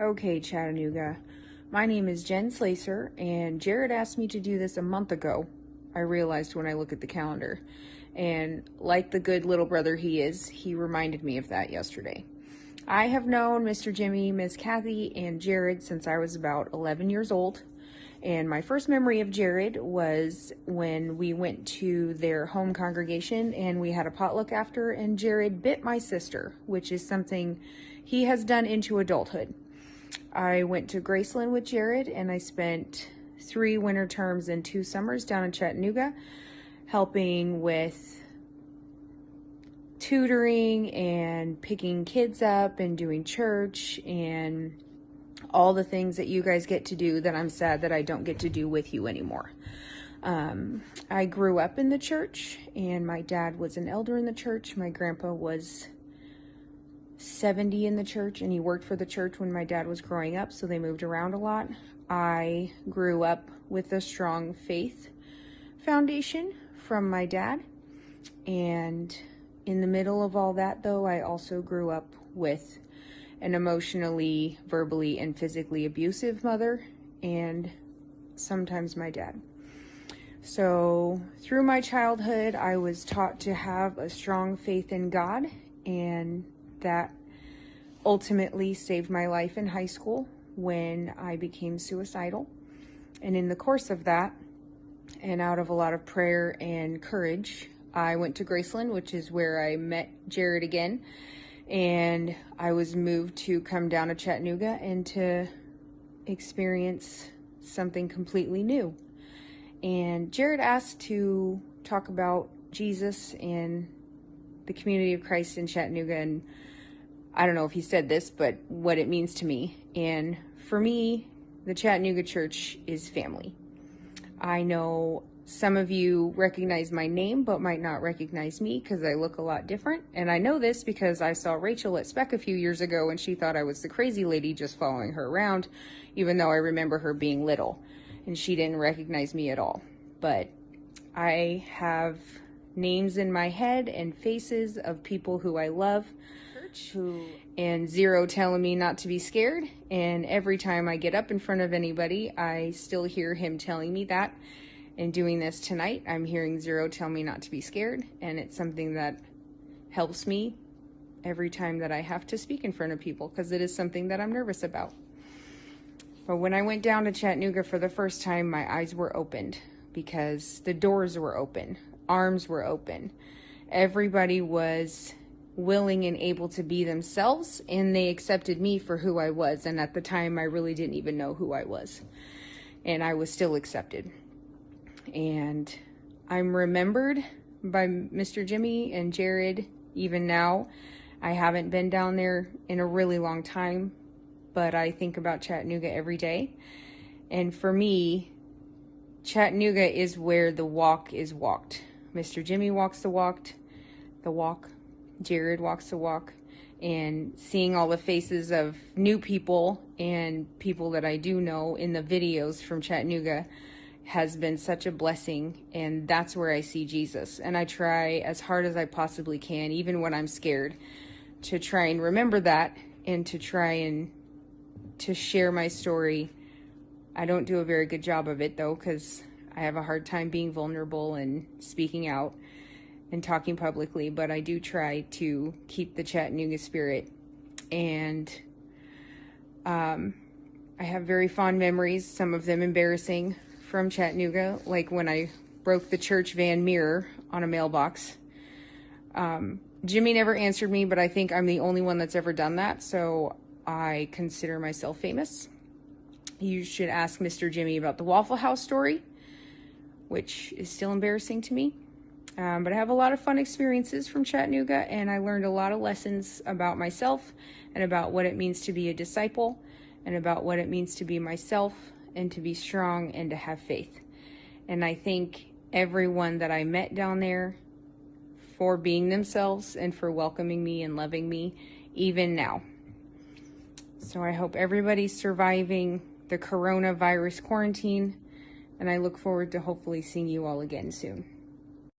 Okay, Chattanooga. My name is Jenn Slasor, and Jared asked me to do this a month ago. I realized when I look at the calendar. And like the good little brother he is, he reminded me of that yesterday. I have known Mr. Jimmy, Miss Kathy, and Jared since I was about 11 years old. And my first memory of Jared was when we went to their home congregation and we had a potluck after, and Jared bit my sister, which is something he has done into adulthood. I went to Graceland with Jared, and I spent 3 winter terms and 2 summers down in Chattanooga helping with tutoring and picking kids up and doing church and all the things that you guys get to do that I'm sad that I don't get to do with you anymore. I grew up in the church, and my dad was an elder in the church. My grandpa was 70 in the church, and he worked for the church when my dad was growing up, so they moved around a lot. I grew up with a strong faith foundation from my dad, and in the middle of all that, though, I also grew up with an emotionally, verbally, and physically abusive mother, and sometimes my dad. So through my childhood, I was taught to have a strong faith in God, and that ultimately saved my life in high school when I became suicidal. And in the course of that, and out of a lot of prayer and courage, I went to Graceland, which is where I met Jared again. And I was moved to come down to Chattanooga and to experience something completely new. And Jared asked to talk about Jesus and the community of Christ in Chattanooga, and I don't know if he said this, but what it means to me. And for me, the Chattanooga church is family. I know some of you recognize my name, but might not recognize me because I look a lot different. And I know this because I saw Rachel at Spec a few years ago, and she thought I was the crazy lady just following her around, even though I remember her being little. And she didn't recognize me at all. But I have names in my head and faces of people who I love, and Zero telling me not to be scared. And every time I get up in front of anybody, I still hear him telling me that. And doing this tonight, I'm hearing Zero tell me not to be scared, and it's something that helps me every time that I have to speak in front of people, because it is something that I'm nervous about. But when I went down to Chattanooga for the first time, my eyes were opened because the doors were open, arms were open. Everybody was willing and able to be themselves, and they accepted me for who I was. And at the time, I really didn't even know who I was, and I was still accepted. And I'm remembered by Mr. Jimmy and Jared even now. I haven't been down there in a really long time, but I think about Chattanooga every day. And for me, Chattanooga is where the walk is walked. Mr. Jimmy walks the walk. Jared walks the walk. And seeing all the faces of new people and people that I do know in the videos from Chattanooga has been such a blessing, and that's where I see Jesus. And I try as hard as I possibly can, even when I'm scared, to try and remember that, and to try and to share my story. I don't do a very good job of it, though, because I have a hard time being vulnerable and speaking out and talking publicly, but I do try to keep the Chattanooga spirit. And I have very fond memories, some of them embarrassing, from Chattanooga, like when I broke the church van mirror on a mailbox. Jimmy never answered me, but I think I'm the only one that's ever done that, so I consider myself famous. You should ask Mr. Jimmy about the Waffle House story, which is still embarrassing to me. But I have a lot of fun experiences from Chattanooga, and I learned a lot of lessons about myself and about what it means to be a disciple and about what it means to be myself and to be strong and to have faith. And I thank everyone that I met down there for being themselves and for welcoming me and loving me even now. So I hope everybody's surviving the coronavirus quarantine, and I look forward to hopefully seeing you all again soon.